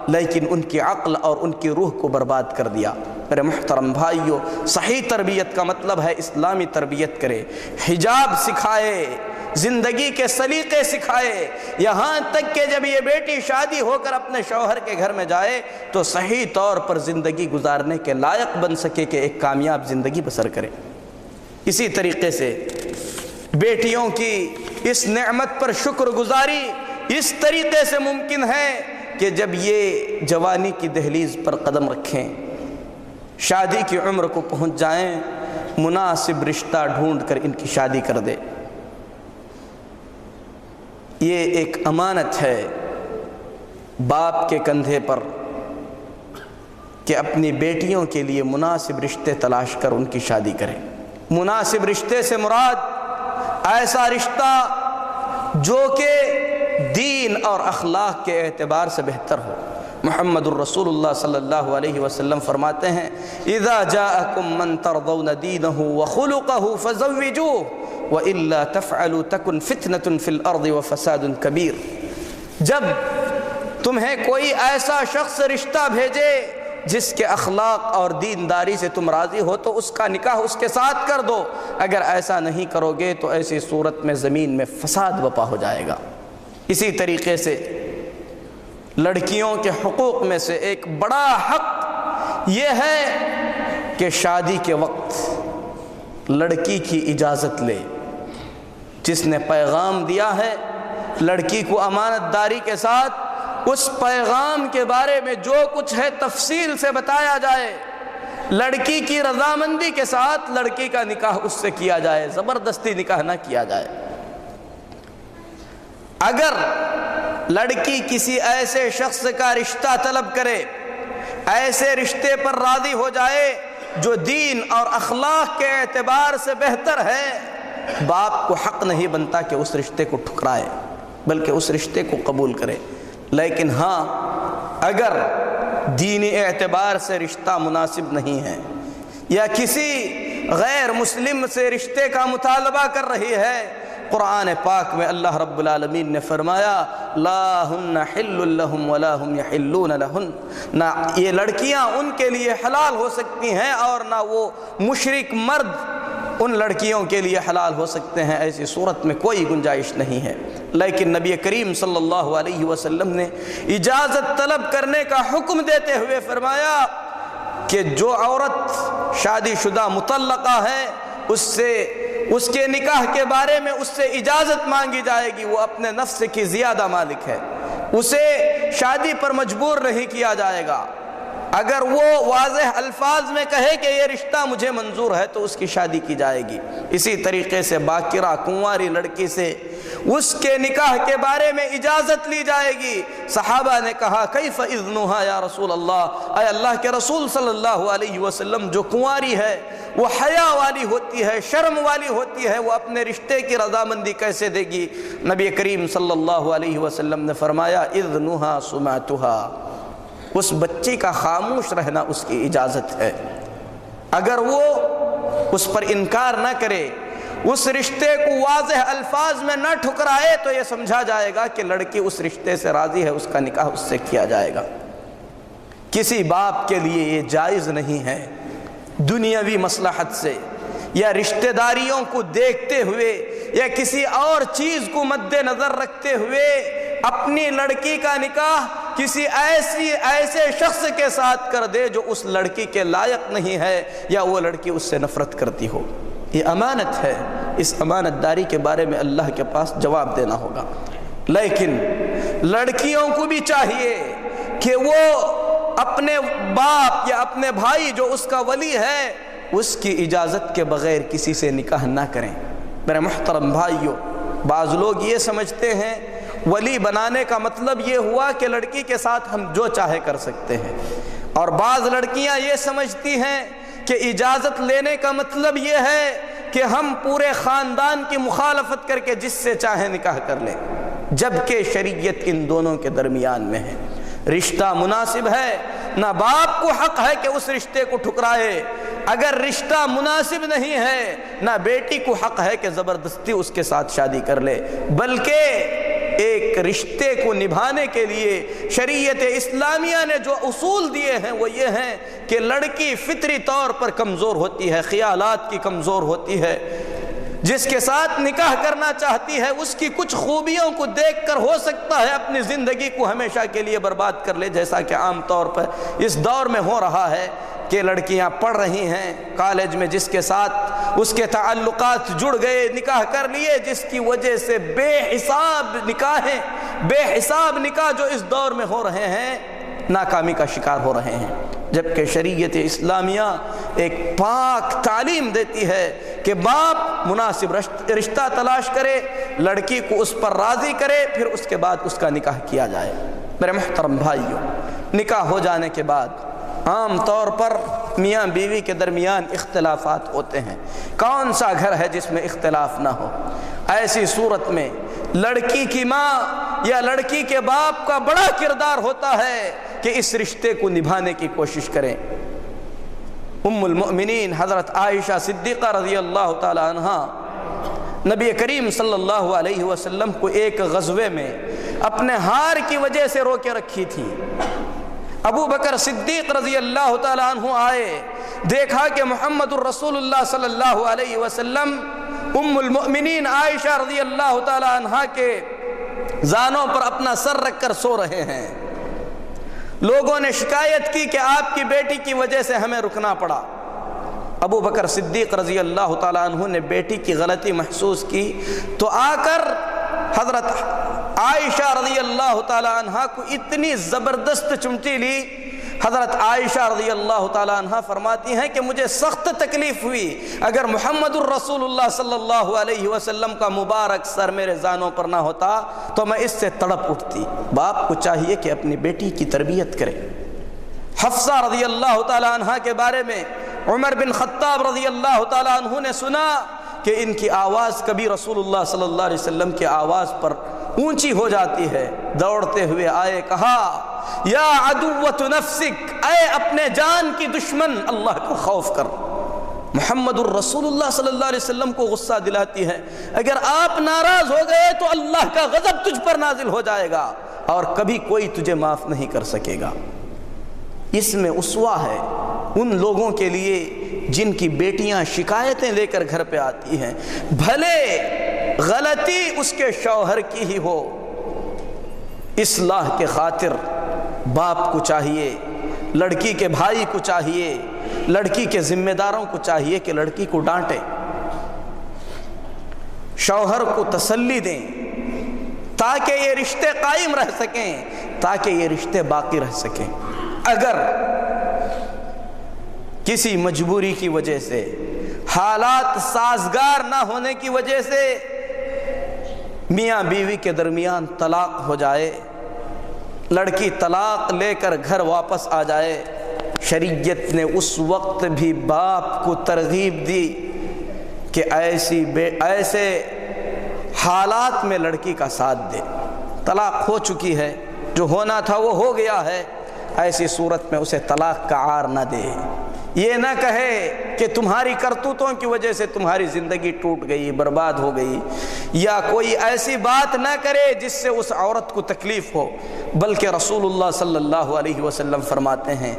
لیکن ان کی عقل اور ان کی روح کو برباد کر دیا۔ میرے محترم بھائیو، صحیح تربیت کا مطلب ہے اسلامی تربیت کرے، حجاب سکھائے، زندگی کے سلیقے سکھائے، یہاں تک کہ جب یہ بیٹی شادی ہو کر اپنے شوہر کے گھر میں جائے تو صحیح طور پر زندگی گزارنے کے لائق بن سکے کہ ایک کامیاب زندگی بسر کرے۔ اسی طریقے سے بیٹیوں کی اس نعمت پر شکر گزاری اس طریقے سے ممکن ہے کہ جب یہ جوانی کی دہلیز پر قدم رکھیں، شادی کی عمر کو پہنچ جائیں، مناسب رشتہ ڈھونڈ کر ان کی شادی کر دے۔ یہ ایک امانت ہے باپ کے کندھے پر کہ اپنی بیٹیوں کے لیے مناسب رشتے تلاش کر ان کی شادی کرے۔ مناسب رشتے سے مراد ایسا رشتہ جو کہ دین اور اخلاق کے اعتبار سے بہتر ہو۔ محمد الرسول اللہ صلی اللہ علیہ وسلم فرماتے ہیں اذا جاءکم من ترضون دینہ وخلقہ فزوجوہ وإلا تفعلوا تکن فتنة فی الارض وفساد کبیر۔ جب تمہیں کوئی ایسا شخص رشتہ بھیجے جس کے اخلاق اور دینداری سے تم راضی ہو تو اس کا نکاح اس کے ساتھ کر دو، اگر ایسا نہیں کرو گے تو ایسی صورت میں زمین میں فساد برپا ہو جائے گا۔ اسی طریقے سے لڑکیوں کے حقوق میں سے ایک بڑا حق یہ ہے کہ شادی کے وقت لڑکی کی اجازت لے۔ جس نے پیغام دیا ہے لڑکی کو امانت داری کے ساتھ اس پیغام کے بارے میں جو کچھ ہے تفصیل سے بتایا جائے، لڑکی کی رضامندی کے ساتھ لڑکی کا نکاح اس سے کیا جائے، زبردستی نکاح نہ کیا جائے۔ اگر لڑکی کسی ایسے شخص کا رشتہ طلب کرے، ایسے رشتے پر راضی ہو جائے جو دین اور اخلاق کے اعتبار سے بہتر ہے، باپ کو حق نہیں بنتا کہ اس رشتے کو ٹھکرائے بلکہ اس رشتے کو قبول کرے۔ لیکن ہاں اگر دینی اعتبار سے رشتہ مناسب نہیں ہے یا کسی غیر مسلم سے رشتے کا مطالبہ کر رہی ہے
قرآن پاک میں اللہ رب العالمین نے فرمایا لا ہن حل لہم ولا ہم یحلون لہن، نہ یہ لڑکیاں ان کے لیے حلال ہو سکتی ہیں اور نہ وہ مشرک مرد ان لڑکیوں کے لیے حلال ہو سکتے ہیں، ایسی صورت میں کوئی گنجائش نہیں ہے۔ لیکن نبی کریم صلی اللہ علیہ وسلم نے اجازت طلب کرنے کا حکم دیتے ہوئے فرمایا کہ جو عورت شادی شدہ مطلقہ ہے اس کے نکاح کے بارے میں اس سے اجازت مانگی جائے گی، وہ اپنے نفس کی زیادہ مالک ہے، اسے شادی پر مجبور نہیں کیا جائے گا۔ اگر وہ واضح الفاظ میں کہے کہ یہ رشتہ مجھے منظور ہے تو اس کی شادی کی جائے گی۔ اسی طریقے سے باکرہ کنواری لڑکی سے اس کے نکاح کے بارے میں اجازت لی جائے گی۔ صحابہ نے کہا کیف اذنها یا رسول اللہ، اے اللہ کے رسول صلی اللہ علیہ وسلم، جو کنواری ہے وہ حیا والی ہوتی ہے، شرم والی ہوتی ہے، وہ اپنے رشتے کی رضامندی کیسے دے گی؟ نبی کریم صلی اللہ علیہ وسلم نے فرمایا اذنها سمعتها، اس بچی کا خاموش رہنا اس کی اجازت ہے۔ اگر وہ اس پر انکار نہ کرے، اس رشتے کو واضح الفاظ میں نہ ٹھکرائے، تو یہ سمجھا جائے گا کہ لڑکی اس رشتے سے راضی ہے، اس کا نکاح اس سے کیا جائے گا۔ کسی باپ کے لیے یہ جائز نہیں ہے دنیاوی مصلحت سے یا رشتہ داریوں کو دیکھتے ہوئے یا کسی اور چیز کو مد نظر رکھتے ہوئے اپنی لڑکی کا نکاح کسی ایسے شخص کے ساتھ کر دے جو اس لڑکی کے لائق نہیں ہے یا وہ لڑکی اس سے نفرت کرتی ہو۔ یہ امانت ہے، اس امانت داری کے بارے میں اللہ کے پاس جواب دینا ہوگا۔ لیکن لڑکیوں کو بھی چاہیے کہ وہ اپنے باپ یا اپنے بھائی جو اس کا ولی ہے اس کی اجازت کے بغیر کسی سے نکاح نہ کریں۔ میرے محترم بھائیوں، بعض لوگ یہ سمجھتے ہیں ولی بنانے کا مطلب یہ ہوا کہ لڑکی کے ساتھ ہم جو چاہے کر سکتے ہیں، اور بعض لڑکیاں یہ سمجھتی ہیں کہ اجازت لینے کا مطلب یہ ہے کہ ہم پورے خاندان کی مخالفت کر کے جس سے چاہے نکاح کر لیں، جبکہ شریعت ان دونوں کے درمیان میں ہے۔ رشتہ مناسب ہے، نہ باپ کو حق ہے کہ اس رشتے کو ٹھکرائے، اگر رشتہ مناسب نہیں ہے نہ بیٹی کو حق ہے کہ زبردستی اس کے ساتھ شادی کر لے، بلکہ ایک رشتے کو نبھانے کے لیے شریعت اسلامیہ نے جو اصول دیے ہیں وہ یہ ہیں کہ لڑکی فطری طور پر کمزور ہوتی ہے، خیالات کی کمزور ہوتی ہے، جس کے ساتھ نکاح کرنا چاہتی ہے اس کی کچھ خوبیوں کو دیکھ کر ہو سکتا ہے اپنی زندگی کو ہمیشہ کے لیے برباد کر لے، جیسا کہ عام طور پر اس دور میں ہو رہا ہے کہ لڑکیاں پڑھ رہی ہیں کالج میں، جس کے ساتھ اس کے تعلقات جڑ گئے، نکاح کر لیے، جس کی وجہ سے بے حساب نکاح جو اس دور میں ہو رہے ہیں ناکامی کا شکار ہو رہے ہیں، جبکہ شریعت اسلامیہ ایک پاک تعلیم دیتی ہے کہ باپ مناسب رشتہ تلاش کرے، لڑکی کو اس پر راضی کرے، پھر اس کے بعد اس کا نکاح کیا جائے۔ میرے محترم بھائیوں، نکاح ہو جانے کے بعد عام طور پر میاں بیوی کے درمیان اختلافات ہوتے ہیں۔ کون سا گھر ہے جس میں اختلاف نہ ہو؟ ایسی صورت میں لڑکی کی ماں یا لڑکی کے باپ کا بڑا کردار ہوتا ہے کہ اس رشتے کو نبھانے کی کوشش کریں۔ ام المؤمنین حضرت عائشہ صدیقہ رضی اللہ تعالی عنہا نبی کریم صلی اللہ علیہ وسلم کو ایک غزوے میں اپنے ہار کی وجہ سے روکے رکھی تھی۔ ابو بکر صدیق رضی اللہ تعالی عنہ آئے، دیکھا کہ محمد الرسول اللہ صلی اللہ علیہ وسلم ام المؤمنین عائشہ رضی اللہ تعالی عنہ کے زانوں پر اپنا سر رکھ کر سو رہے ہیں۔ لوگوں نے شکایت کی کہ آپ کی بیٹی کی وجہ سے ہمیں رکنا پڑا۔ ابو بکر صدیق رضی اللہ تعالی عنہ نے بیٹی کی غلطی محسوس کی تو آ کر حضرت عائشہ رضی اللہ تعالی عنہ کو اتنی زبردست چمٹی لی۔ حضرت عائشہ رضی اللہ تعالی عنہ فرماتی ہیں کہ مجھے سخت تکلیف ہوئی، اگر محمد الرسول اللہ صلی اللہ علیہ وسلم کا مبارک سر میرے زانوں پر نہ ہوتا تو میں اس سے تڑپ اٹھتی۔ باپ کو چاہیے کہ اپنی بیٹی کی تربیت کرے۔ حفصہ رضی اللہ تعالی عنہ کے بارے میں عمر بن خطاب رضی اللہ تعالی عنہ نے سنا کہ ان کی آواز کبھی رسول اللہ صلی اللہ علیہ وسلم کی آواز پر اونچی ہو جاتی ہے، دوڑتے ہوئے آئے، کہا یا عدوۃ نفسک، اے اپنے جان کی دشمن، اللہ کا خوف کر،
محمد الرسول اللہ صلی اللہ علیہ وسلم کو غصہ دلاتی ہے، اگر آپ ناراض ہو گئے تو اللہ کا غضب تجھ پر نازل ہو جائے گا اور کبھی کوئی تجھے معاف نہیں کر سکے گا۔ اس میں اسوہ ہے ان لوگوں کے لیے جن کی بیٹیاں شکایتیں لے کر گھر پہ آتی ہیں، بھلے غلطی اس کے شوہر کی ہی ہو، اصلاح کے خاطر باپ کو چاہیے، لڑکی کے بھائی کو چاہیے، لڑکی کے ذمہ داروں کو چاہیے کہ لڑکی کو ڈانٹیں، شوہر کو تسلی دیں تاکہ یہ رشتے قائم رہ سکیں، تاکہ یہ رشتے باقی رہ سکیں۔ اگر کسی مجبوری کی وجہ سے، حالات سازگار نہ ہونے کی وجہ سے میاں بیوی کے درمیان طلاق ہو جائے، لڑکی طلاق لے کر گھر واپس آ جائے، شریعت نے اس وقت بھی باپ کو ترغیب دی کہ ایسے حالات میں لڑکی کا ساتھ دے۔ طلاق ہو چکی ہے، جو ہونا تھا وہ ہو گیا ہے، ایسی صورت میں اسے طلاق کا عار نہ دے، یہ نہ کہے کہ تمہاری کرتوتوں کی وجہ سے تمہاری زندگی ٹوٹ گئی، برباد ہو گئی، یا کوئی ایسی بات نہ کرے جس سے اس عورت کو تکلیف ہو، بلکہ رسول اللہ صلی اللہ علیہ وسلم فرماتے ہیں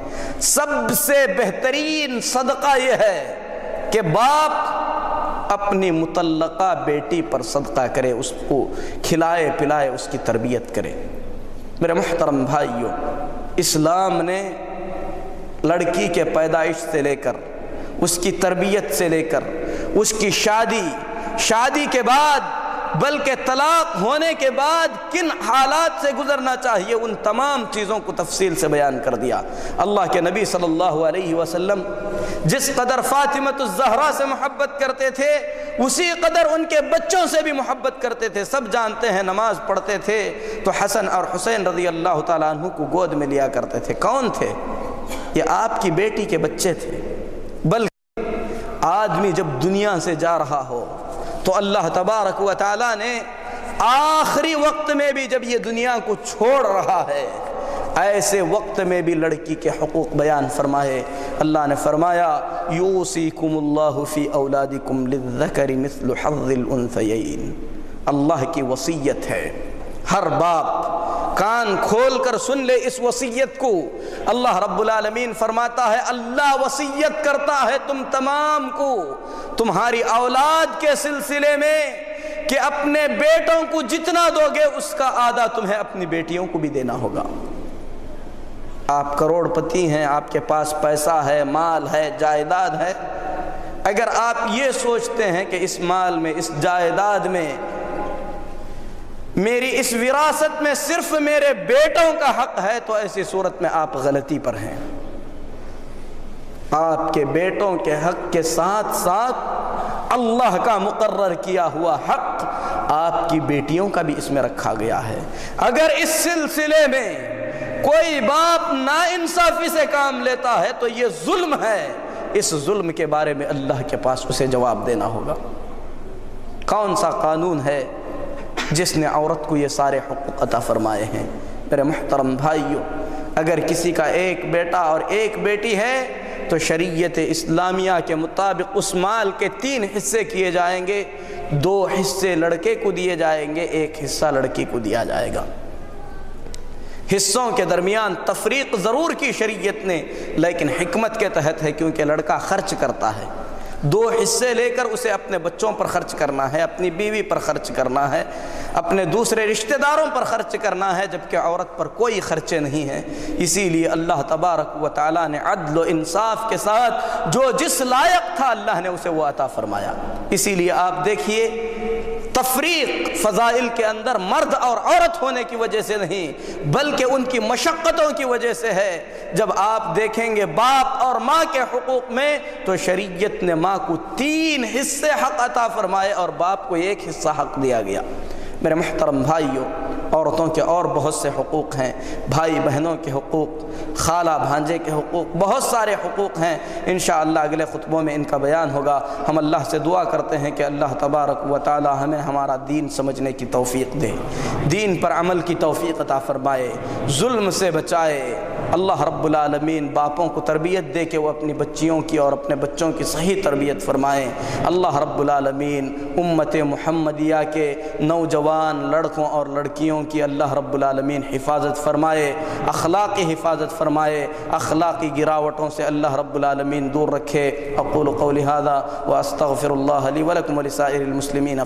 سب سے بہترین صدقہ یہ ہے کہ باپ اپنی مطلقہ بیٹی پر صدقہ کرے، اس کو کھلائے پلائے، اس کی تربیت کرے۔ میرے محترم بھائیوں، اسلام نے لڑکی کے پیدائش سے لے کر، اس کی تربیت سے لے کر، اس کی شادی کے بعد، بلکہ طلاق ہونے کے بعد کن حالات سے گزرنا چاہیے، ان تمام چیزوں کو تفصیل سے بیان کر دیا۔ اللہ کے نبی صلی اللہ علیہ وسلم جس قدر فاطمۃ الزہرا سے محبت کرتے تھے، اسی قدر ان کے بچوں سے بھی محبت کرتے تھے۔ سب جانتے ہیں نماز پڑھتے تھے تو حسن اور حسین رضی اللہ تعالیٰ عنہ کو گود میں لیا کرتے تھے۔ کون تھے؟ یہ آپ کی بیٹی کے بچے تھے۔ بلکہ آدمی جب دنیا سے جا رہا ہو تو اللہ تبارک و تعالیٰ نے آخری وقت میں بھی جب یہ دنیا کو چھوڑ رہا ہے، ایسے وقت میں بھی لڑکی کے حقوق بیان فرمائے۔ اللہ نے فرمایا یوصیکم اللہ فی اولادکم للذکر مثل حظ الانثیین۔ اللہ کی وصیت ہے، ہر باپ کان کھول کر سن لے اس وصیت کو۔ اللہ رب العالمین فرماتا ہے اللہ وصیت کرتا ہے تم تمام کو تمہاری اولاد کے سلسلے میں کہ اپنے بیٹوں کو جتنا دو گے اس کا آدھا تمہیں اپنی بیٹیوں کو بھی دینا ہوگا۔ آپ کروڑ پتی ہیں، آپ کے پاس پیسہ ہے، مال ہے، جائیداد ہے، اگر آپ یہ سوچتے ہیں کہ اس مال میں، اس جائیداد میں، میری اس وراثت میں صرف میرے بیٹوں کا حق ہے، تو ایسی صورت میں آپ غلطی پر ہیں۔ آپ کے بیٹوں کے حق کے ساتھ ساتھ اللہ کا مقرر کیا ہوا حق آپ کی بیٹیوں کا بھی اس میں رکھا گیا ہے۔ اگر اس سلسلے میں کوئی باپ ناانصافی سے کام لیتا ہے تو یہ ظلم ہے، اس ظلم کے بارے میں اللہ کے پاس اسے جواب دینا ہوگا۔ کون سا قانون ہے جس نے عورت کو یہ سارے حقوق عطا فرمائے ہیں؟ میرے محترم بھائیوں، اگر کسی کا ایک بیٹا اور ایک بیٹی ہے تو شریعت اسلامیہ کے مطابق اس مال کے 3 حصے کیے جائیں گے، 2 حصے لڑکے کو دیے جائیں گے، 1 حصہ لڑکی کو دیا جائے گا۔ حصوں کے درمیان تفریق ضرور کی شریعت نے، لیکن حکمت کے تحت ہے، کیونکہ لڑکا خرچ کرتا ہے۔ 2 حصے لے کر اسے اپنے بچوں پر خرچ کرنا ہے، اپنی بیوی پر خرچ کرنا ہے، اپنے دوسرے رشتہ داروں پر خرچ کرنا ہے، جبکہ عورت پر کوئی خرچے نہیں ہیں۔ اسی لیے اللہ تبارک و تعالیٰ نے عدل و انصاف کے ساتھ جو جس لائق تھا اللہ نے اسے وہ عطا فرمایا۔ اسی لیے آپ دیکھیے تفریق فضائل کے اندر مرد اور عورت ہونے کی وجہ سے نہیں، بلکہ ان کی مشقتوں کی وجہ سے ہے۔ جب آپ دیکھیں گے باپ اور ماں کے حقوق میں تو شریعت نے ماں کو 3 حصے حق عطا فرمائے اور باپ کو 1 حصہ حق دیا گیا۔ میرے محترم بھائیوں،
عورتوں کے اور بہت سے حقوق ہیں، بھائی بہنوں کے حقوق، خالہ بھانجے کے حقوق، بہت سارے حقوق ہیں، انشاءاللہ اگلے خطبوں میں ان کا بیان ہوگا۔ ہم اللہ سے دعا کرتے ہیں کہ اللہ تبارک و تعالی ہمیں ہمارا دین سمجھنے کی توفیق دے، دین پر عمل کی توفیق عطا فرمائے، ظلم سے بچائے۔ اللہ رب العالمین باپوں کو تربیت دے کہ وہ اپنی بچیوں کی اور اپنے بچوں کی صحیح تربیت فرمائیں۔ اللہ رب العالمین امت محمدیہ کے نوجوان لڑکوں اور لڑکیوں کی اللہ رب العالمین حفاظت فرمائے، اخلاقی حفاظت فرمائے، اخلاقی گراوٹوں سے اللہ رب العالمین دور رکھے۔ اقول قولی ھذا واستغفر اللہ لی ولکم ولسائر المسلمین۔